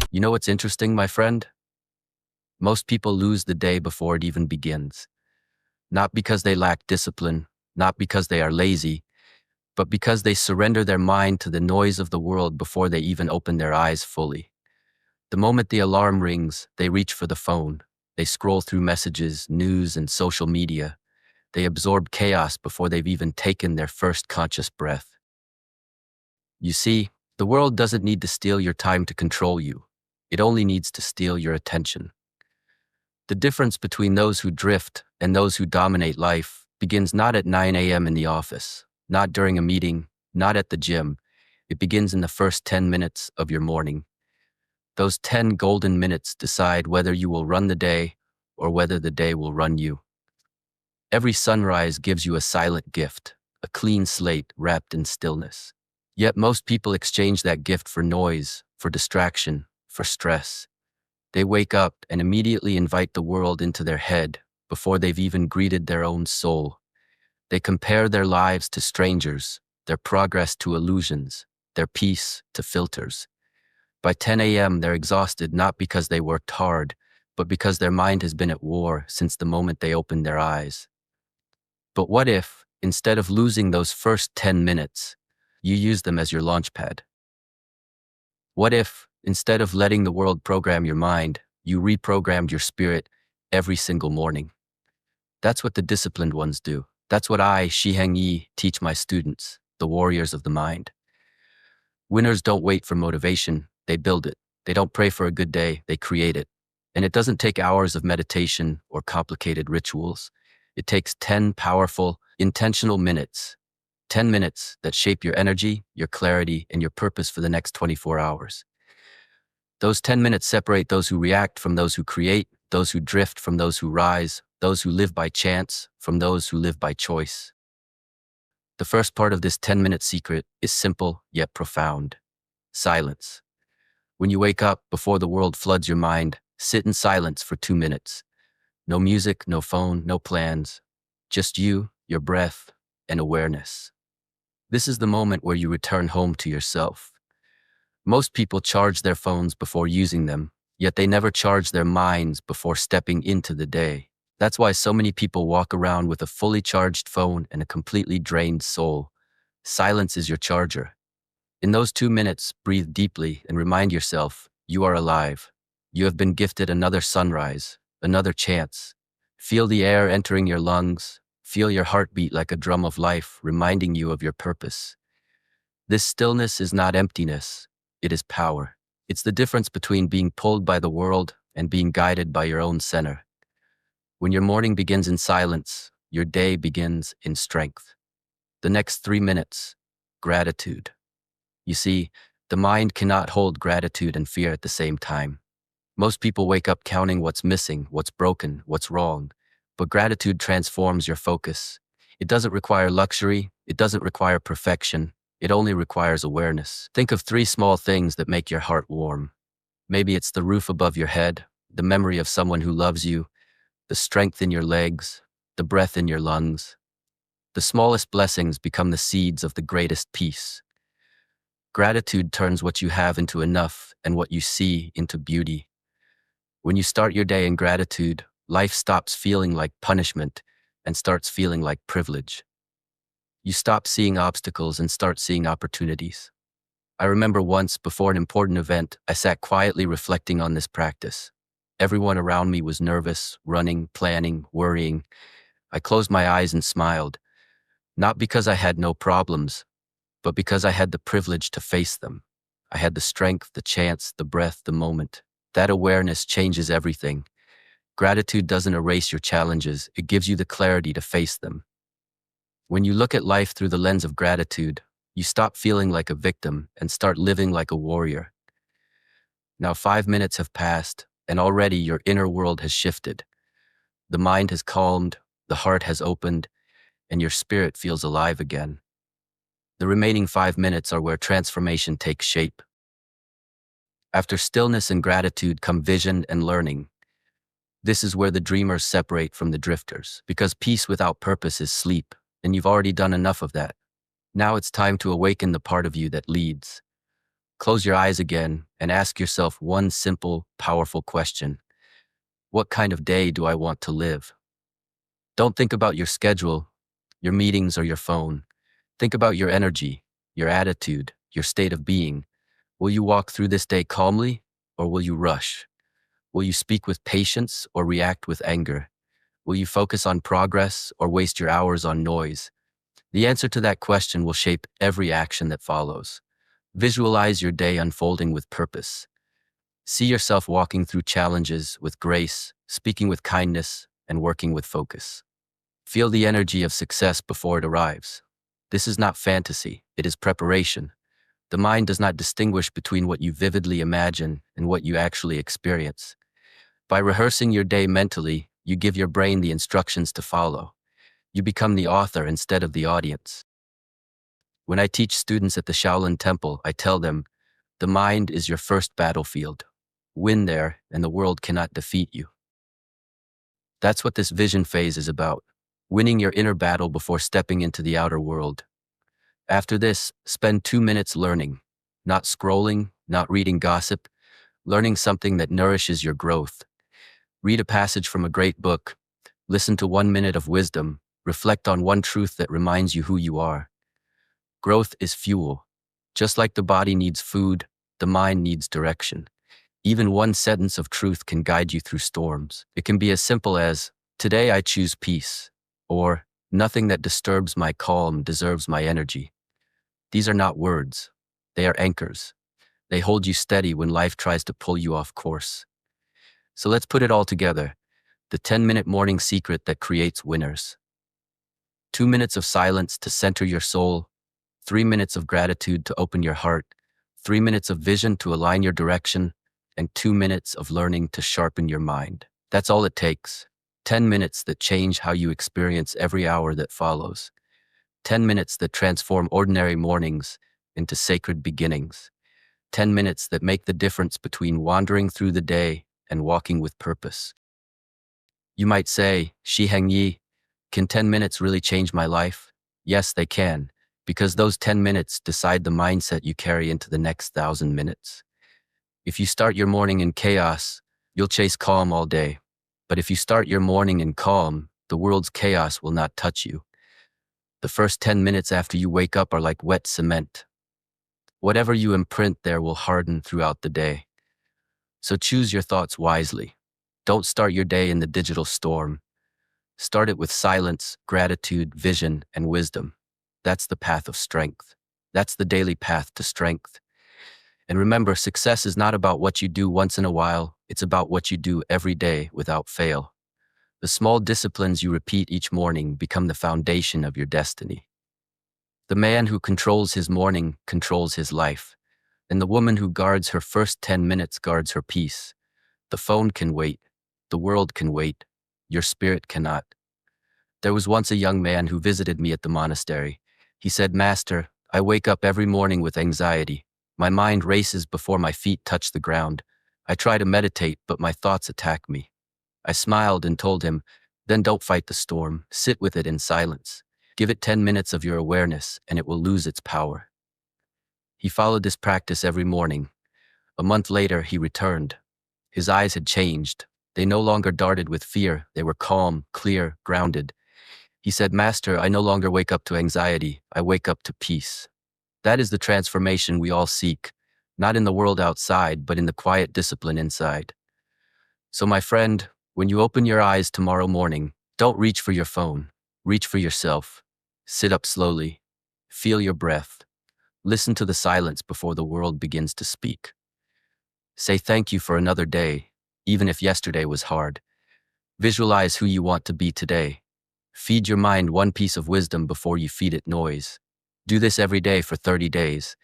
You know what's interesting, my friend? Most people lose the day before it even begins. Not because they lack discipline, not because they are lazy, but because they surrender their mind to the noise of the world before they even open their eyes fully. The moment the alarm rings, they reach for the phone. They scroll through messages, news, and social media. They absorb chaos before they've even taken their first conscious breath. You see, the world doesn't need to steal your time to control you. It only needs to steal your attention. The difference between those who drift and those who dominate life begins not at 9 a.m. in the office, not during a meeting, not at the gym. It begins in the first 10 minutes of your morning. Those 10 golden minutes decide whether you will run the day or whether the day will run you. Every sunrise gives you a silent gift, a clean slate wrapped in stillness. Yet most people exchange that gift for noise, for distraction, for stress. They wake up and immediately invite the world into their head before they've even greeted their own soul. They compare their lives to strangers, their progress to illusions, their peace to filters. By 10 a.m., they're exhausted not because they worked hard, but because their mind has been at war since the moment they opened their eyes. But what if, instead of losing those first 10 minutes, you use them as your launchpad? What if, instead of letting the world program your mind, you reprogrammed your spirit every single morning? That's what the disciplined ones do. That's what I, Shi Heng Yi, teach my students, the warriors of the mind. Winners don't wait for motivation, they build it. They don't pray for a good day, they create it. And it doesn't take hours of meditation or complicated rituals. It takes 10 powerful, intentional minutes. 10 minutes that shape your energy, your clarity, and your purpose for the next 24 hours. Those 10 minutes separate those who react from those who create, those who drift from those who rise, those who live by chance from those who live by choice. The first part of this 10-minute secret is simple yet profound. Silence. When you wake up before the world floods your mind, sit in silence for 2 minutes. No music, no phone, no plans. Just you, your breath, and awareness. This is the moment where you return home to yourself. Most people charge their phones before using them, yet they never charge their minds before stepping into the day. That's why so many people walk around with a fully charged phone and a completely drained soul. Silence is your charger. In those 2 minutes, breathe deeply and remind yourself, you are alive. You have been gifted another sunrise, another chance. Feel the air entering your lungs. Feel your heartbeat like a drum of life, reminding you of your purpose. This stillness is not emptiness, it is power. It's the difference between being pulled by the world and being guided by your own center. When your morning begins in silence, your day begins in strength. The next 3 minutes, gratitude. You see, the mind cannot hold gratitude and fear at the same time. Most people wake up counting what's missing, what's broken, what's wrong. But gratitude transforms your focus. It doesn't require luxury, it doesn't require perfection, it only requires awareness. Think of 3 small things that make your heart warm. Maybe it's the roof above your head, the memory of someone who loves you, the strength in your legs, the breath in your lungs. The smallest blessings become the seeds of the greatest peace. Gratitude turns what you have into enough and what you see into beauty. When you start your day in gratitude, life stops feeling like punishment and starts feeling like privilege. You stop seeing obstacles and start seeing opportunities. I remember once, before an important event, I sat quietly reflecting on this practice. Everyone around me was nervous, running, planning, worrying. I closed my eyes and smiled, not because I had no problems, but because I had the privilege to face them. I had the strength, the chance, the breath, the moment. That awareness changes everything. Gratitude doesn't erase your challenges, it gives you the clarity to face them. When you look at life through the lens of gratitude, you stop feeling like a victim and start living like a warrior. Now 5 minutes have passed, and already your inner world has shifted. The mind has calmed, the heart has opened, and your spirit feels alive again. The remaining 5 minutes are where transformation takes shape. After stillness and gratitude come vision and learning. This is where the dreamers separate from the drifters, because peace without purpose is sleep, and you've already done enough of that. Now it's time to awaken the part of you that leads. Close your eyes again and ask yourself one simple, powerful question. What kind of day do I want to live? Don't think about your schedule, your meetings, or your phone. Think about your energy, your attitude, your state of being. Will you walk through this day calmly, or will you rush? Will you speak with patience or react with anger? Will you focus on progress or waste your hours on noise? The answer to that question will shape every action that follows. Visualize your day unfolding with purpose. See yourself walking through challenges with grace, speaking with kindness, and working with focus. Feel the energy of success before it arrives. This is not fantasy, it is preparation. The mind does not distinguish between what you vividly imagine and what you actually experience. By rehearsing your day mentally, you give your brain the instructions to follow. You become the author instead of the audience. When I teach students at the Shaolin Temple, I tell them, the mind is your first battlefield. Win there, and the world cannot defeat you. That's what this vision phase is about, winning your inner battle before stepping into the outer world. After this, spend 2 minutes learning, not scrolling, not reading gossip, learning something that nourishes your growth. Read a passage from a great book, listen to 1 minute of wisdom, reflect on one truth that reminds you who you are. Growth is fuel. Just like the body needs food, the mind needs direction. Even one sentence of truth can guide you through storms. It can be as simple as, "Today I choose peace," or "Nothing that disturbs my calm deserves my energy." These are not words. They are anchors. They hold you steady when life tries to pull you off course. So let's put it all together. The 10-minute morning secret that creates winners. 2 minutes of silence to center your soul, 3 minutes of gratitude to open your heart, 3 minutes of vision to align your direction, and 2 minutes of learning to sharpen your mind. That's all it takes. 10 minutes that change how you experience every hour that follows. 10 minutes that transform ordinary mornings into sacred beginnings. 10 minutes that make the difference between wandering through the day and walking with purpose. You might say, Shi Heng Yi, can 10 minutes really change my life? Yes, they can, because those 10 minutes decide the mindset you carry into the next 1,000 minutes. If you start your morning in chaos, you'll chase calm all day. But if you start your morning in calm, the world's chaos will not touch you. The first 10 minutes after you wake up are like wet cement. Whatever you imprint there will harden throughout the day. So choose your thoughts wisely. Don't start your day in the digital storm. Start it with silence, gratitude, vision, and wisdom. That's the path of strength. That's the daily path to strength. And remember, success is not about what you do once in a while, it's about what you do every day without fail. The small disciplines you repeat each morning become the foundation of your destiny. The man who controls his morning controls his life, and the woman who guards her first 10 minutes guards her peace. The phone can wait, the world can wait, your spirit cannot. There was once a young man who visited me at the monastery. He said, "Master, I wake up every morning with anxiety. My mind races before my feet touch the ground. I try to meditate, but my thoughts attack me." I smiled and told him, "Then don't fight the storm. Sit with it in silence. Give it 10 minutes of your awareness, and it will lose its power." He followed this practice every morning. A month later, he returned. His eyes had changed. They no longer darted with fear. They were calm, clear, grounded. He said, "Master, I no longer wake up to anxiety. I wake up to peace." That is the transformation we all seek, not in the world outside, but in the quiet discipline inside. So my friend, when you open your eyes tomorrow morning, don't reach for your phone. Reach for yourself. Sit up slowly. Feel your breath. Listen to the silence before the world begins to speak. Say thank you for another day, even if yesterday was hard. Visualize who you want to be today. Feed your mind one piece of wisdom before you feed it noise. Do this every day for 30 days,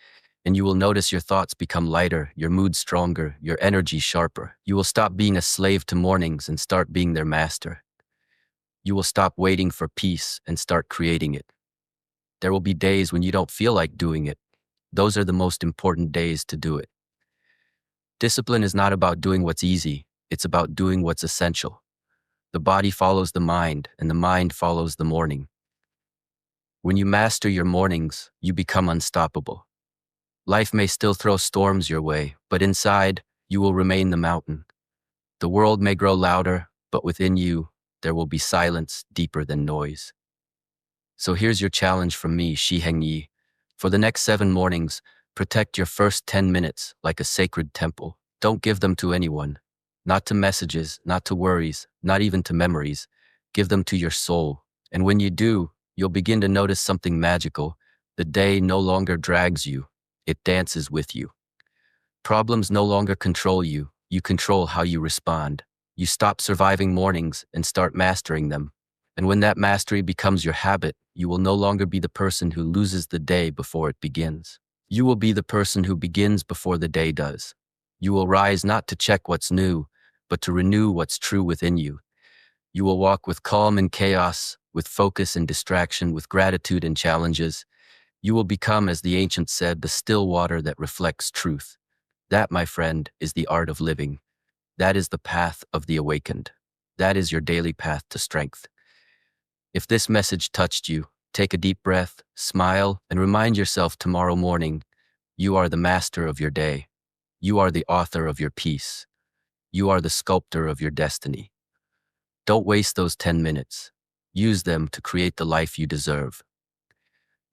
and you will notice your thoughts become lighter, your mood stronger, your energy sharper. You will stop being a slave to mornings and start being their master. You will stop waiting for peace and start creating it. There will be days when you don't feel like doing it. Those are the most important days to do it. Discipline is not about doing what's easy, it's about doing what's essential. The body follows the mind, and the mind follows the morning. When you master your mornings, you become unstoppable. Life may still throw storms your way, but inside, you will remain the mountain. The world may grow louder, but within you, there will be silence deeper than noise. So here's your challenge from me, Shi Heng Yi. For the next 7 mornings, protect your first 10 minutes like a sacred temple. Don't give them to anyone. Not to messages, not to worries, not even to memories. Give them to your soul. And when you do, you'll begin to notice something magical. The day no longer drags you. It dances with you. Problems no longer control you. You control how you respond. You stop surviving mornings and start mastering them. And when that mastery becomes your habit, you will no longer be the person who loses the day before it begins. You will be the person who begins before the day does. You will rise not to check what's new, but to renew what's true within you. You will walk with calm and chaos, with focus and distraction, with gratitude and challenges. You will become, as the ancients said, the still water that reflects truth. That, my friend, is the art of living. That is the path of the awakened. That is your daily path to strength. If this message touched you, take a deep breath, smile, and remind yourself tomorrow morning, you are the master of your day. You are the author of your peace. You are the sculptor of your destiny. Don't waste those 10 minutes. Use them to create the life you deserve.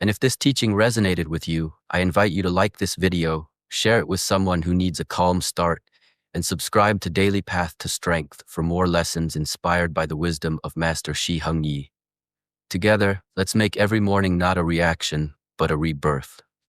And if this teaching resonated with you, I invite you to like this video, share it with someone who needs a calm start, and subscribe to Daily Path to Strength for more lessons inspired by the wisdom of Master Shi Heng Yi. Together, let's make every morning not a reaction, but a rebirth.